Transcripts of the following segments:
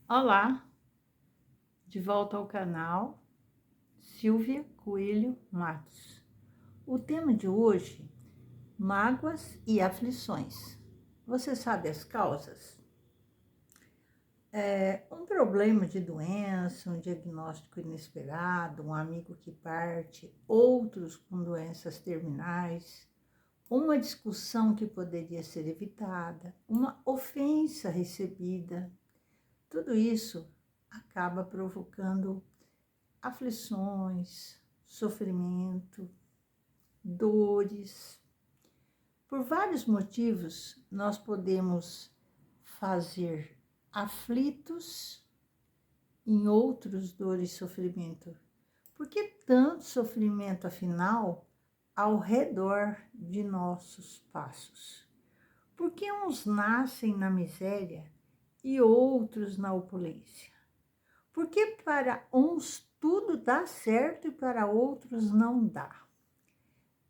Olá, de volta ao canal Silvia Coelho Matos. O tema de hoje, mágoas e aflições. Você sabe as causas? Um problema de doença, um diagnóstico inesperado, um amigo que parte, outros com doenças terminais, uma discussão que poderia ser evitada, uma ofensa recebida. Tudo isso acaba provocando aflições, sofrimento, dores. Por vários motivos, nós podemos fazer aflitos em outros dores e sofrimento. Por que tanto sofrimento, afinal, ao redor de nossos passos? Por que uns nascem na miséria e outros na opulência? Porque para uns tudo dá certo e para outros não dá.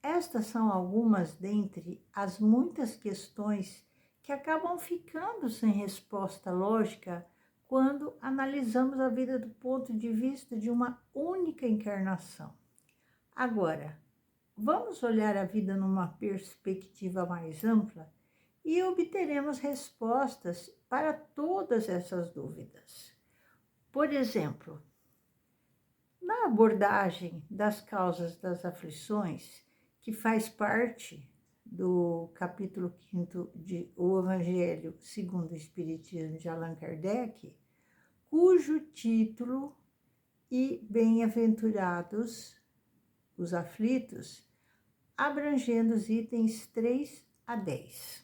Estas são algumas dentre as muitas questões que acabam ficando sem resposta lógica quando analisamos a vida do ponto de vista de uma única encarnação. Agora, vamos olhar a vida numa perspectiva mais ampla e obteremos respostas para todas essas dúvidas. Por exemplo, na abordagem das causas das aflições, que faz parte do capítulo 5º de O Evangelho segundo o Espiritismo de Allan Kardec, cujo título e bem-aventurados os aflitos, abrangendo os itens 3 a 10.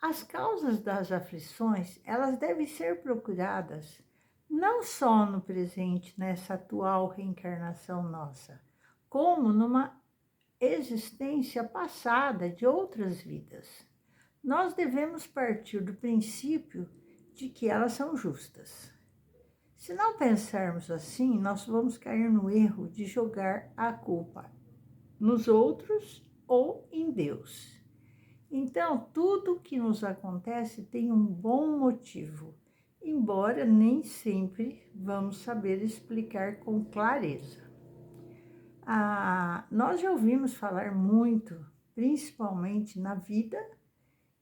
As causas das aflições, elas devem ser procuradas não só no presente, nessa atual reencarnação nossa, como numa existência passada de outras vidas. Nós devemos partir do princípio de que elas são justas. Se não pensarmos assim, nós vamos cair no erro de jogar a culpa nos outros ou em Deus. Então, tudo que nos acontece tem um bom motivo, embora nem sempre vamos saber explicar com clareza. Nós já ouvimos falar muito, principalmente na vida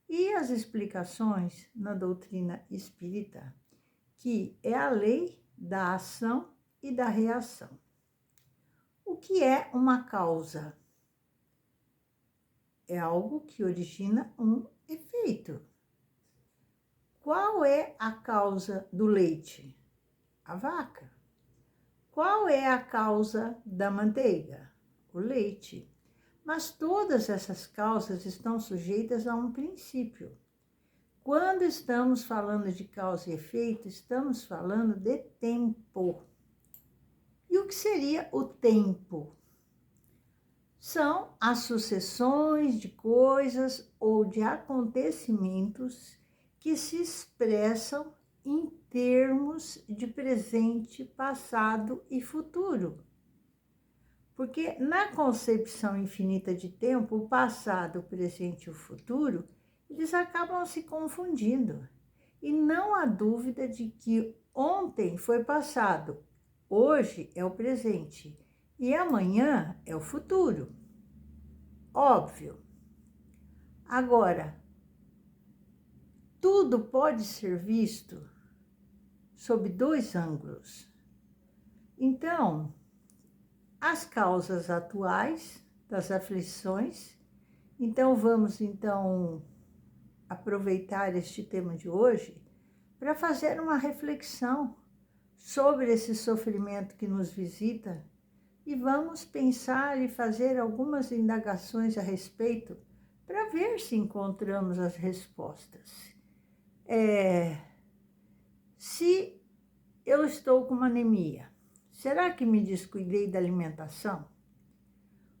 e as explicações na doutrina espírita, que é a lei da ação e da reação. O que é uma causa? É algo que origina um efeito. Qual é a causa do leite? A vaca. Qual é a causa da manteiga? O leite. Mas todas essas causas estão sujeitas a um princípio. Quando estamos falando de causa e efeito, estamos falando de tempo. E o que seria o tempo? São as sucessões de coisas ou de acontecimentos que se expressam em termos de presente, passado e futuro. Porque na concepção infinita de tempo, o passado, o presente e o futuro, eles acabam se confundindo. E não há dúvida de que ontem foi passado, hoje é o presente e amanhã é o futuro. Óbvio. Agora, tudo pode ser visto sob dois ângulos. Então, as causas atuais das aflições. Então, vamos aproveitar este tema de hoje para fazer uma reflexão sobre esse sofrimento que nos visita e vamos pensar e fazer algumas indagações a respeito para ver se encontramos as respostas. Se eu estou com uma anemia, será que me descuidei da alimentação?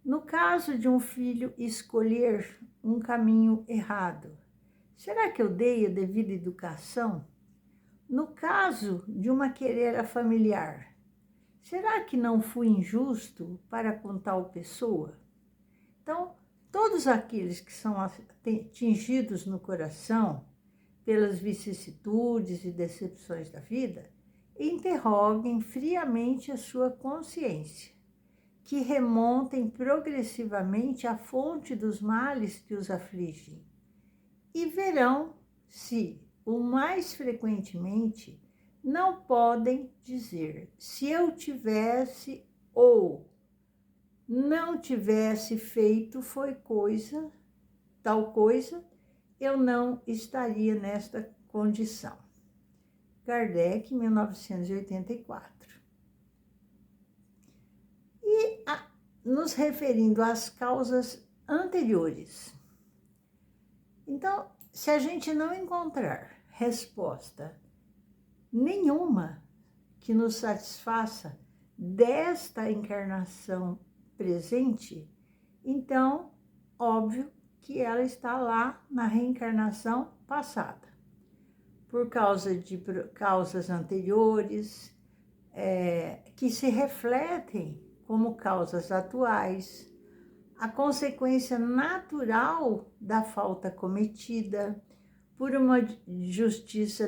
No caso de um filho escolher um caminho errado, será que eu dei a devida educação? No caso de uma querela familiar, será que não fui injusto para com tal pessoa? Então, todos aqueles que são atingidos no coração pelas vicissitudes e decepções da vida, interroguem friamente a sua consciência, que remontem progressivamente à fonte dos males que os afligem, e verão se, o mais frequentemente, não podem dizer: se eu tivesse ou não tivesse feito tal coisa, eu não estaria nesta condição. Kardec, 1984. Nos referindo às causas anteriores. Então, se a gente não encontrar resposta nenhuma que nos satisfaça desta encarnação presente, então, óbvio que ela está lá na reencarnação passada, por causa de causas anteriores, que se refletem como causas atuais, a consequência natural da falta cometida, por uma justiça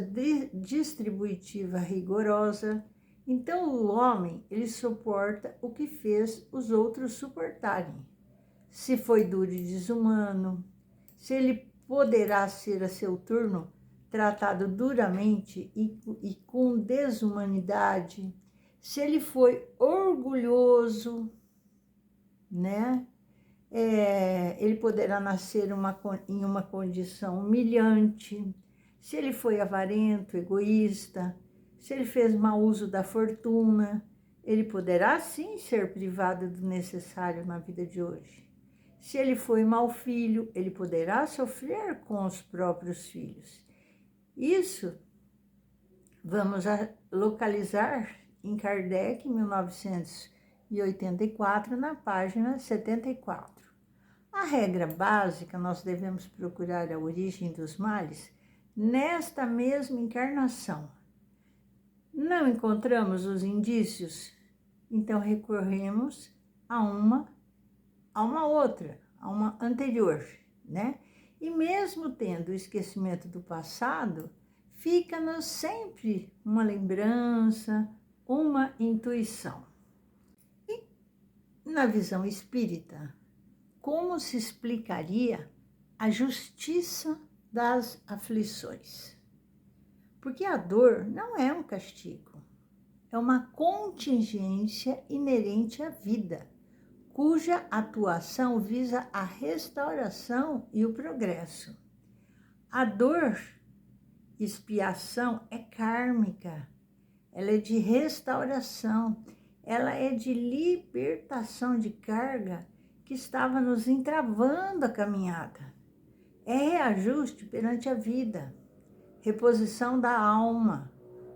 distributiva rigorosa. Então, o homem, ele suporta o que fez os outros suportarem. Se foi duro e desumano, se ele poderá ser a seu turno tratado duramente e com desumanidade, se ele foi orgulhoso, né? Ele poderá nascer em uma condição humilhante, se ele foi avarento, egoísta, se ele fez mau uso da fortuna, ele poderá sim ser privado do necessário na vida de hoje. Se ele foi mau filho, ele poderá sofrer com os próprios filhos. Isso vamos localizar em Kardec, 1984, na página 74. A regra básica, nós devemos procurar a origem dos males nesta mesma encarnação. Não encontramos os indícios? Então recorremos a uma outra, a uma anterior, né? E mesmo tendo o esquecimento do passado, fica-nos sempre uma lembrança, uma intuição. E na visão espírita, como se explicaria a justiça das aflições? Porque a dor não é um castigo, é uma contingência inerente à vida, cuja atuação visa a restauração e o progresso. A dor, expiação, é kármica, ela é de restauração, ela é de libertação de carga que estava nos entravando a caminhada. É reajuste perante a vida, reposição da alma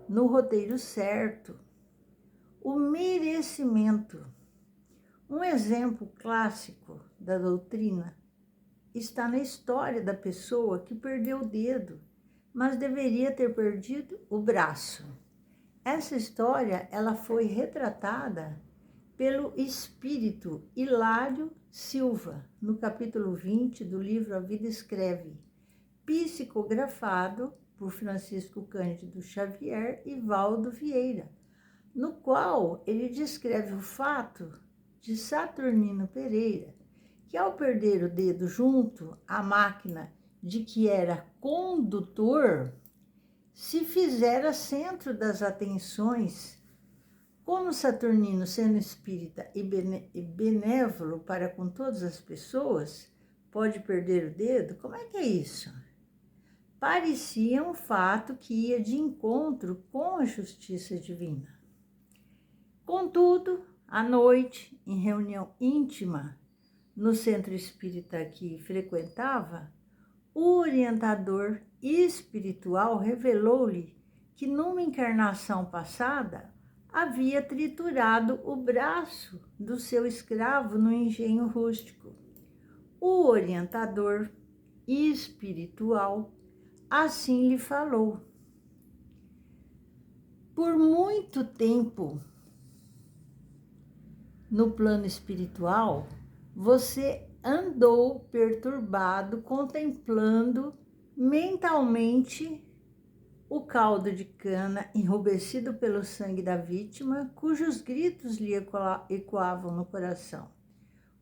no roteiro certo. O merecimento. Um exemplo clássico da doutrina está na história da pessoa que perdeu o dedo, mas deveria ter perdido o braço. Essa história ela foi retratada pelo espírito Hilário Silva, no capítulo 20 do livro A Vida Escreve, psicografado por Francisco Cândido Xavier e Valdo Vieira, no qual ele descreve o fato de Saturnino Pereira, que ao perder o dedo junto à máquina de que era condutor, se fizera centro das atenções. Como Saturnino, sendo espírita e benévolo para com todas as pessoas, pode perder o dedo? Como é que é isso? Parecia um fato que ia de encontro com a justiça divina. Contudo, à noite, em reunião íntima, no centro espírita que frequentava, o orientador espiritual revelou-lhe que numa encarnação passada havia triturado o braço do seu escravo no engenho rústico. O orientador espiritual assim lhe falou: por muito tempo, no plano espiritual, você andou perturbado, contemplando mentalmente o caldo de cana enrubescido pelo sangue da vítima, cujos gritos lhe ecoavam no coração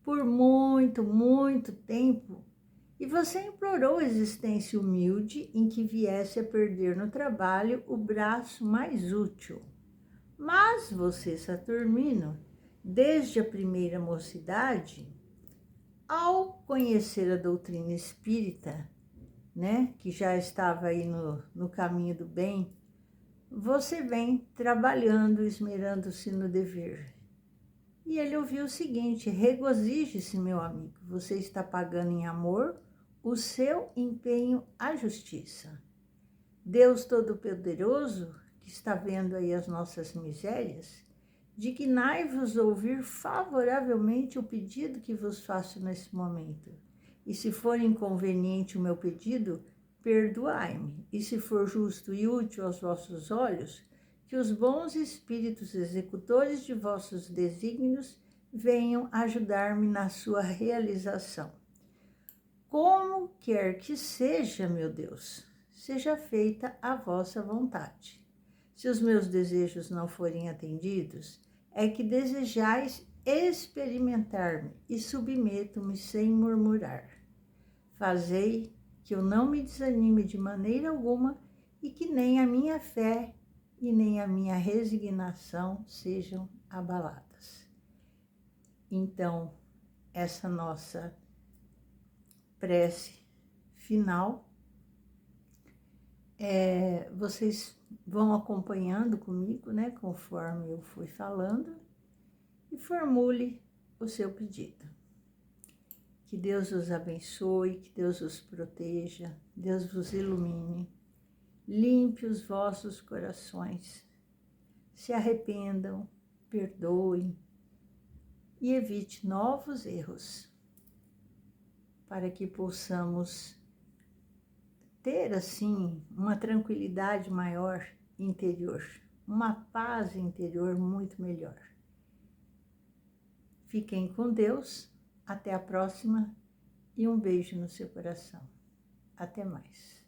por muito, muito tempo, e você implorou a existência humilde em que viesse a perder no trabalho o braço mais útil. Mas você, Saturnino, desde a primeira mocidade, ao conhecer a doutrina espírita, né, que já estava aí no caminho do bem, você vem trabalhando, esmerando-se no dever. E ele ouviu o seguinte: regozije-se, meu amigo, você está pagando em amor o seu empenho à justiça. Deus Todo-Poderoso, que está vendo aí as nossas misérias, dignai-vos ouvir favoravelmente o pedido que vos faço nesse momento. E se for inconveniente o meu pedido, perdoai-me. E se for justo e útil aos vossos olhos, que os bons espíritos executores de vossos desígnios venham ajudar-me na sua realização. Como quer que seja, meu Deus, seja feita a vossa vontade. Se os meus desejos não forem atendidos, é que desejais experimentar-me e submeto-me sem murmurar. Fazei que eu não me desanime de maneira alguma e que nem a minha fé e nem a minha resignação sejam abaladas. Então, essa nossa prece final, vocês vão acompanhando comigo, né, conforme eu fui falando, e formule o seu pedido. Que Deus os abençoe, que Deus os proteja, Deus vos ilumine, limpe os vossos corações, se arrependam, perdoem e evite novos erros, para que possamos ter, assim, uma tranquilidade maior interior, uma paz interior muito melhor. Fiquem com Deus, até a próxima e um beijo no seu coração. Até mais.